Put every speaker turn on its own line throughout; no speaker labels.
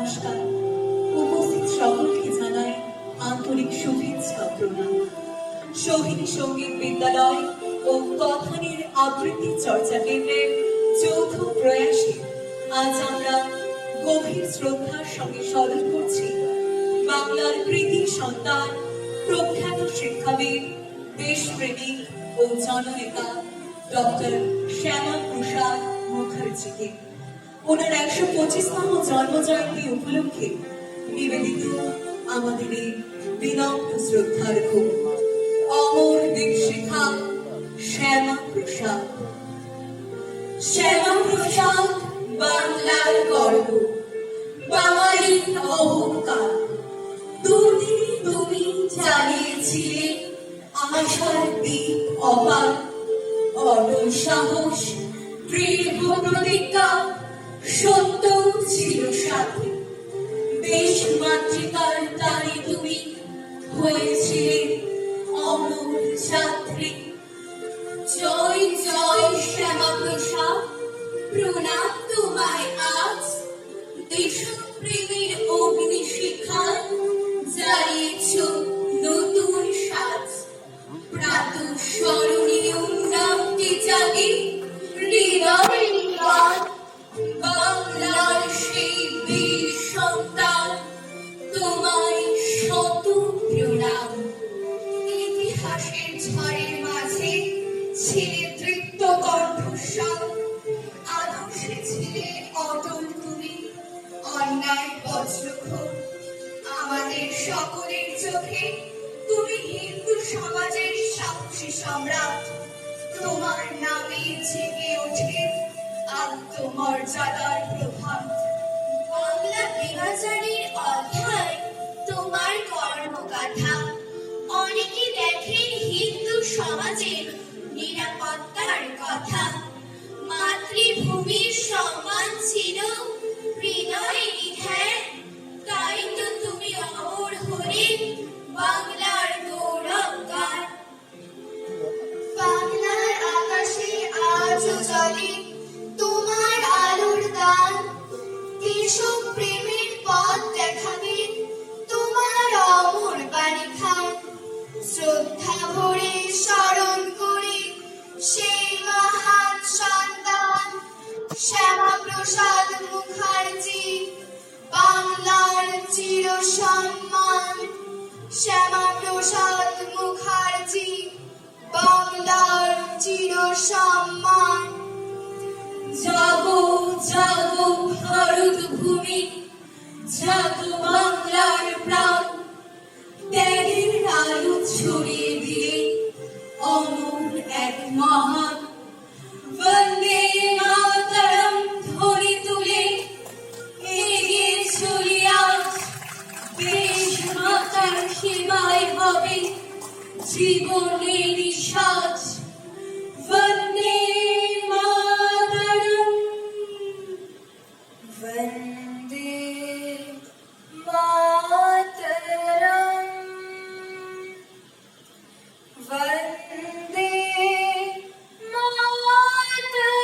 নমস্কার। উপস্থিত সকলকে জানাই আন্তরিক শুভেচ্ছা ও প্রণাম। সোহিনী সঙ্গীত বিদ্যালয় ও কথানীর আবৃত্তি চর্চা কেন্দ্রের যৌথ প্রয়াসে আজ আমরা গভীর শ্রদ্ধার সঙ্গে স্মরণ করছি বাংলার কৃতি সন্তান, প্রখ্যাত শিক্ষাবিদ, দেশপ্রেমিক ও জননেতা ডক্টর শ্যামাপ্রসাদ মুখার্জিকে। ওনার ১২৫তম জন্মজয়ন্তী উপলক্ষে নিবেদিত আমাদের এই বিনম্র শ্রদ্ধার ঘোষ অমর দীপশিখা শ্যামাপ্রসাদ। শ্যামাপ্রসাদ বাংলার গর্ব, বাঙালি অহংকার। দুর্দিনে তুমি জ্বালিয়েছিলে আশার দীপ অপার। অটল সাহস, দৃঢ় প্রতিজ্ঞা, সত্য ছিল সাথে। দেশ মাতৃকার টানে তুমি হয়েছিলে অমর যাত্রী। জয় জয় শ্যামাপ্রসাদ, প্রণাম তোমায় আজ। দেশপ্রেমের অগ্নি শিখায় জ্বালিয়েছ নতুন সাজ। প্রাতঃস্মরণীয় নামটি জাগে হৃদয়ে গান। বাংলার সেই বীর সন্তান, তোমায় শত প্রণাম। ইতিহাসের ঝড়ের মাঝে ছিলে তৃপ্ত কণ্ঠস্বর। আদর্শে ছিলে অটল তুমি, অন্যায় বজ্রঘোর। আমাদের সকলের চোখে তুমি হিন্দু সমাজের সাহসী সম্রাট। তোমার নামে জেগে ওঠে আত্মমর্যাদার প্রভাত। বাংলা বিভাজনের অধ্যায় তোমার কর্মগাথা। অনেকে দেখেন হিন্দু সমাজের নিরাপত্তার কথা। মাতৃভূমির সম্মান ছিল হৃদয়ে নিধান। তাই তো তুমি অমর হলে বাংলার গৌরব গান। বাংলার আকাশে আজও জ্বলে তোমার আলোর দান। দেশপ্রেমের পথ দেখাবে তোমার অমর বাণী খান। শ্রদ্ধা ভরে স্মরণ করে সেই মহান সন্তান শ্যামাপ্রসাদ মুখার্জি, বাংলার চির সম্মান। শ্যামাপ্রসাদ মুখার্জি, বাংলার চির সম্মান। জাগো জাগো ভারত ভূমি, জাগো বাংলার প্রাণ। ত্যাগের আলো ছড়িয়ে দিয়ে অমর এক মহান। বন্দে মাতরম ধ্বনি তুলে এগিয়ে চলি আজ। দেশ মাতার সেবায় হবে জীবনের সাজ। বন্দে মাতরম, বন্দে মাতরম, বন্দে মাতরম।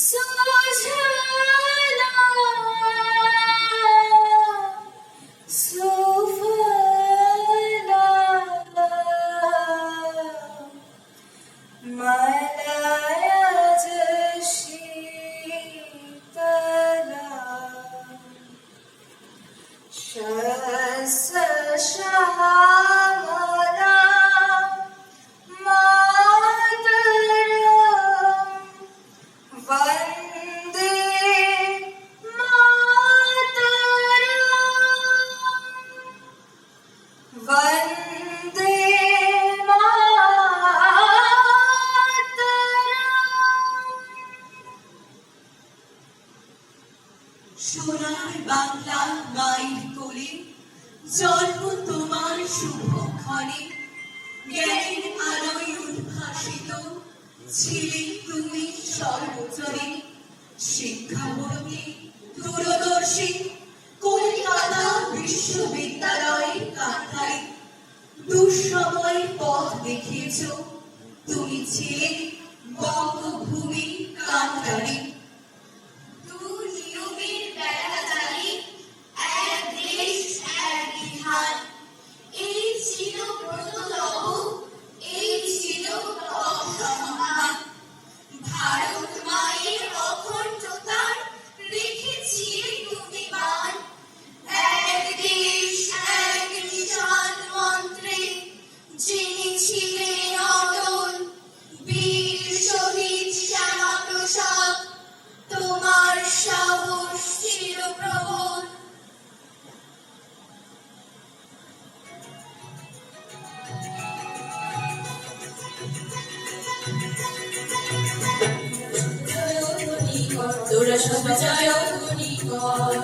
সুজলা সুফলা মলয়জ শীতলা। শস্য শ্যামলা মাতরম, বন্দে মাতরম, বন্দে মাতরম। সোনার বাংলা মায়ের কোলে জন্ম তোমার শুভক্ষণে। জ্ঞানের আলোয় উদ্ভাসিত ছিলে তুমি সর্বজনে। শিক্ষামূর্তি দূরদর্শী কলকাতা বিশ্ববিদ্যালয়ের কান্ডারি। দুঃসময় পথ দেখিয়েছ তুমি ছিলে বঙ্গভূমি কান্ডারি। দূর ছিলে অটল, বীর শহীদ শ্যামাপ্রসাদ, তোমার সাহস ছিল প্রবল।
তোরা সব জয় ধ্বনি কর,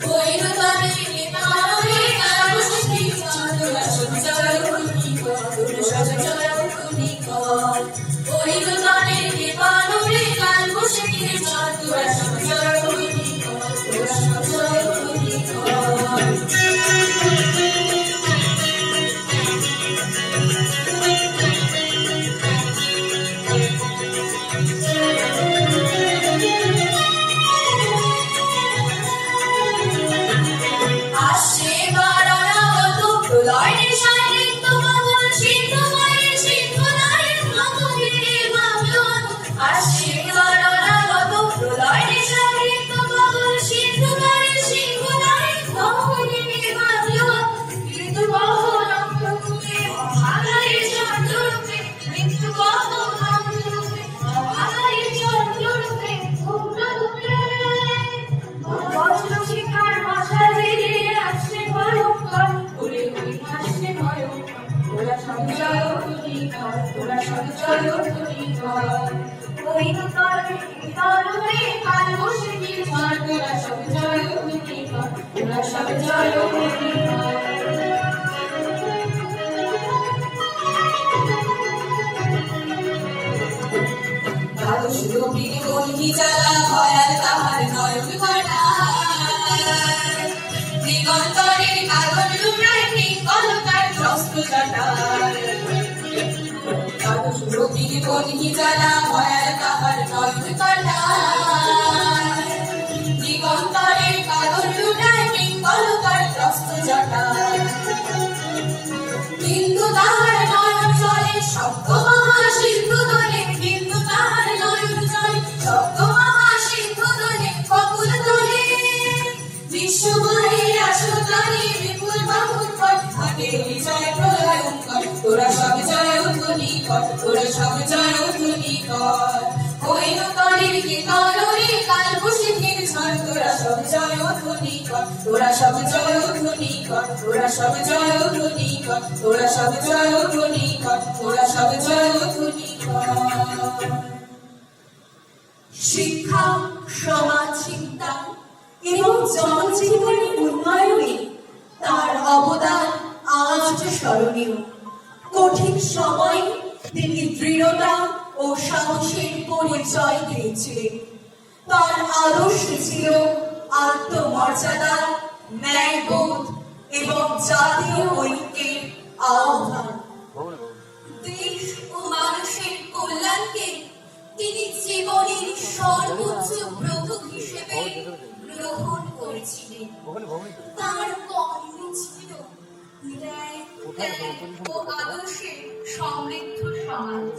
বৈরতানে পারে কারুষ্টি কর, তোরা সব জয় ধ্বনি কর, তোরা সব জয় ধ্বনি কর, বৈরতানে পারে কারুষ্টি কর, তোরা সব জয় ধ্বনি কর, তোরা সব জয় ধ্বনি কর। দিগন্তরের কাগজ লুটায় কলকার শস্ত্র কাটায়, রবির বন্ধি জ্বালা ভয়াল তাহার নয়ন কাটায়, দিগন্তরের কাগজ লুটায় কলকার শস্ত্র জটায়। বিন্দু তাহার নয়ন জলে শব্দ মহাসিন্ধু দলে, বিন্দু তাহার নয়ন জলে শব্দ মহাসিন্ধু দলে, কপুল দলে বিশ্বময়ের আসতলে বিপুল বাহুর পথ ঘটে বিজয় প্রলয়ঙ্কর, তোরা সব জয় ধ্বনি কর, তোরা সব জয় ধ্বনি কর। কৈনতরের কীর্তনরে কালবৈশাখীর ঝড়, তোরা সব জয় ধ্বনি কর, তোরা সব জয় ধ্বনি কর, তোরা সব জয় ধ্বনি কর, তোরা সব জয় ধ্বনি কর, তোরা সব জয় ধ্বনি কর।
শিক্ষা, সমাজ চিন্তা এবং জনজীবনের উন্নয়নে তার অবদান আজ স্মরণীয়। কঠিন সময়ে তিনি দৃঢ়তা ও সাহসের পরিচয় দিয়েছিলেন। তার আদর্শ ছিল আত্মমর্যাদা, ন্যায়বোধ এবং জাতীয় ঐক্যের আহ্বান। দেশ ও মানুষের কল্যাণকে তিনি জীবনের সর্বোচ্চ ব্রত হিসেবে গ্রহণ করেছিলেন। তার কর্ম ছিল ন্যায়, ত্যাগ ও আদর্শের সমৃদ্ধ সমাজ।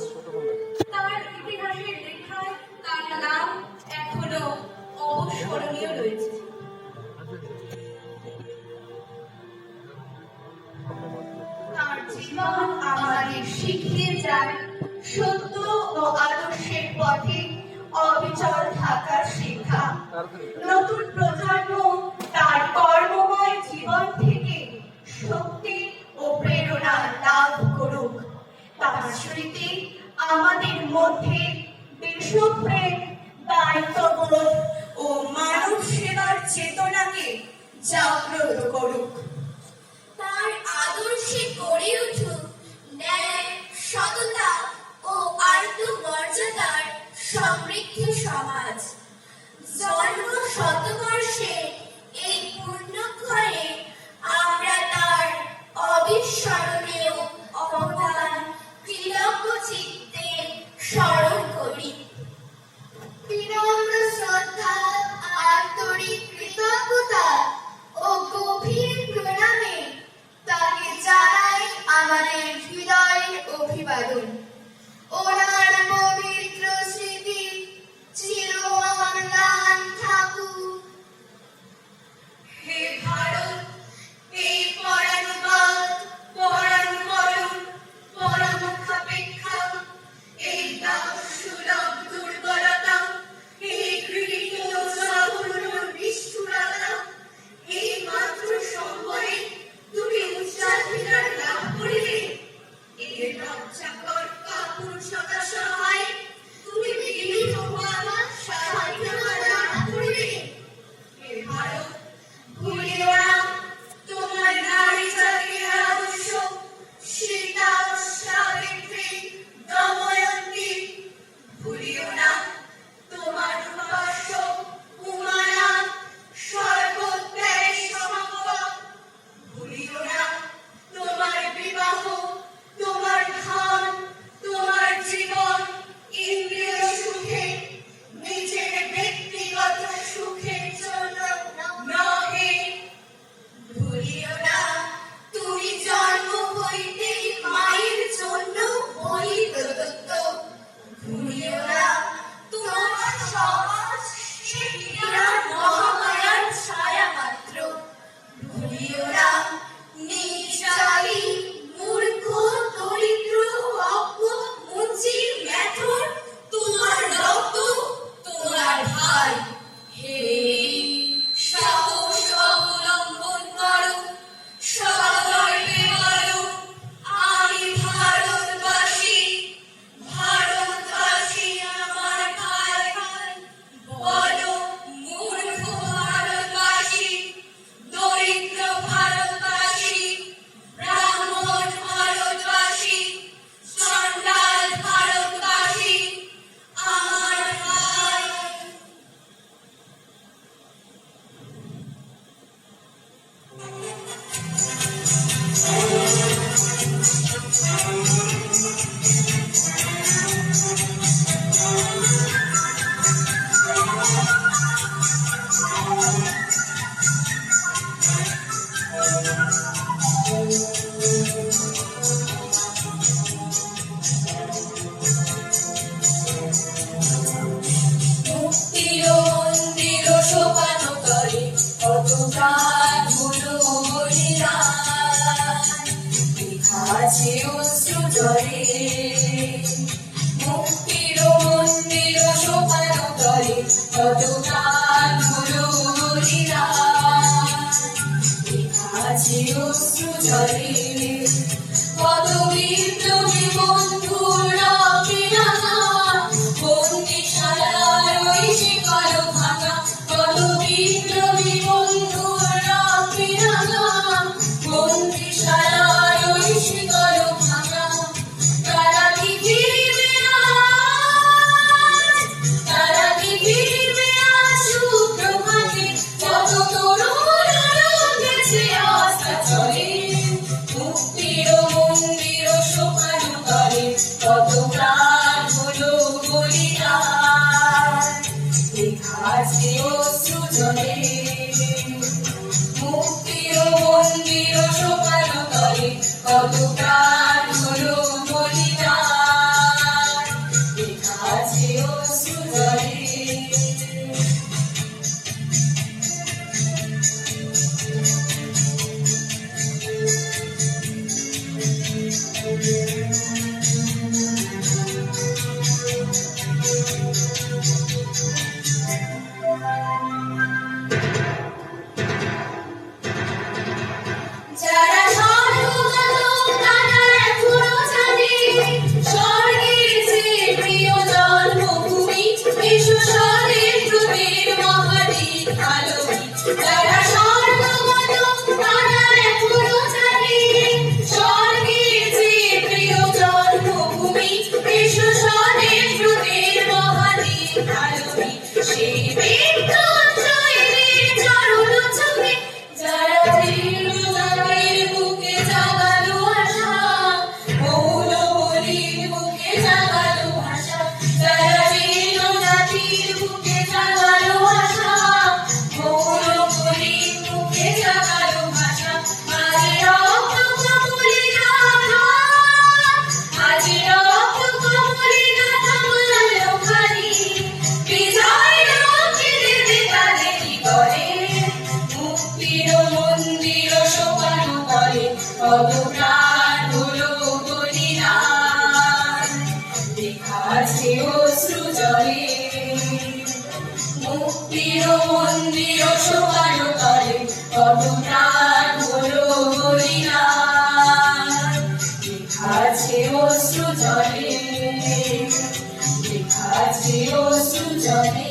তার ইতিহাসের লেখায় তার নাম এখনো অবস্মরণীয় রয়েছে। তার জীবন আমাদের শিখিয়ে যায় সত্য ও আদর্শের পথে অবিচল থাকার শিক্ষা। নতুন প্রজন্ম তার কর্মময় জীবন থেকে শক্তি ও প্রেরণা লাভ করুক। তার স্মৃতি আমাদের মধ্যে দেশপ্রেম, দায়িত্ববোধ ও মানব সেবার চেতনাকে জাগ্রত করুক।
তার আদর্শে গড়ে উঠুক ন্যায়, সততা ও আত্মমর্যাদার সমৃদ্ধ সমাজ। জন্ম শতবর্ষে এই পূর্ণক্ষণে আমরা তার অবিস্মরণীয় অবদান কৃতজ্ঞ চিত্তে স্মরণ করি।
বিনম্র শ্রদ্ধা, আন্তরিক কৃতজ্ঞতা ও গভীর প্রণামে তাকে জানাই আমাদের হৃদয়ের অভিবাদন। ওনার পবিত্র স্মৃতি চির অম্লান থাকুক।
হে ভারত, এই পরানুপাত, পরানুকরণ, পরম চাকর কাপুরুষতা সহায় তুমি বিলীন হওয়া স্বাধীনতা করবে। হে ভারত, ভুলিও না তোমার নারী জাতির আদর্শ, সীতা, সাবিত্রী, দময়ন্তী। ভুলিও না তোমার উপাস্য উমানাথ, সর্বত্যাগী সমগ্র। ভুলিও না তোমার বিবাহ, তোমার ধন, তোমার জীবন ইন্দ্রিয় সুখে, নিজের ব্যক্তিগত সুখের জন্য নহে। ভুলিও না তুমি জন্ম হইতেই মায়ের জন্য বলি প্রদত্ত। ভুলিও না তোমার সমাজ সে বিরাট মহামায়ার ছায়া মাত্র। ভুলিও না নির্জালি, মূর্খ, দরিদ্র, অজ্ঞ, মুচি, মেথর তোমার রক্ত, তোমার ভাই। হে সাহস অবলম্বন করো, সগর্বে বলো, আমি ভারতবাসী, ভারতবাসী আমার ভাই। বলো মূর্খ ভারতবাসী, দরিদ্র ভারতবাসী, ব্রাহ্মণ ভারতবাসী, চণ্ডাল ভারতবাসী, আমার ভাই।
মুক্তির মন্দির শোভান করে কত প্রাণ হলো বলিদান, লেখা আছে অশ্রু জলে। মুক্তির মন্দির শোভান করে কত প্রাণ হলো বলিদান, লেখা আছে অশ্রু জলে। কত বিপ্লবী বন্ধুরা বিরানা, বন্দিশালার ওই শিকল ভাঙা। কত বিপ্লবী বন্ধুরা বিরানা, বন্দিশালার ওই শিকল ভাঙা। তারা কি ফিরবে আজ, তারা কি ফিরবে আজ সুপ্রভাতে? কত তরুণ গেছে আস্থা চলে, মুক্তির মন্দির শোভান করে কত প্রাণ হলো বলিদান, লেখা আছে অশ্রু জলে। মুক্তির মন্দির শোভান করে কত প্রাণ হলো বলিদান, লেখা আছে অশ্রু জলে। জলে লেখা আছে অশ্রু জলে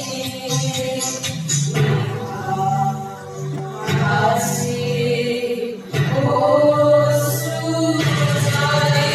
আছে অশ্রু জলে।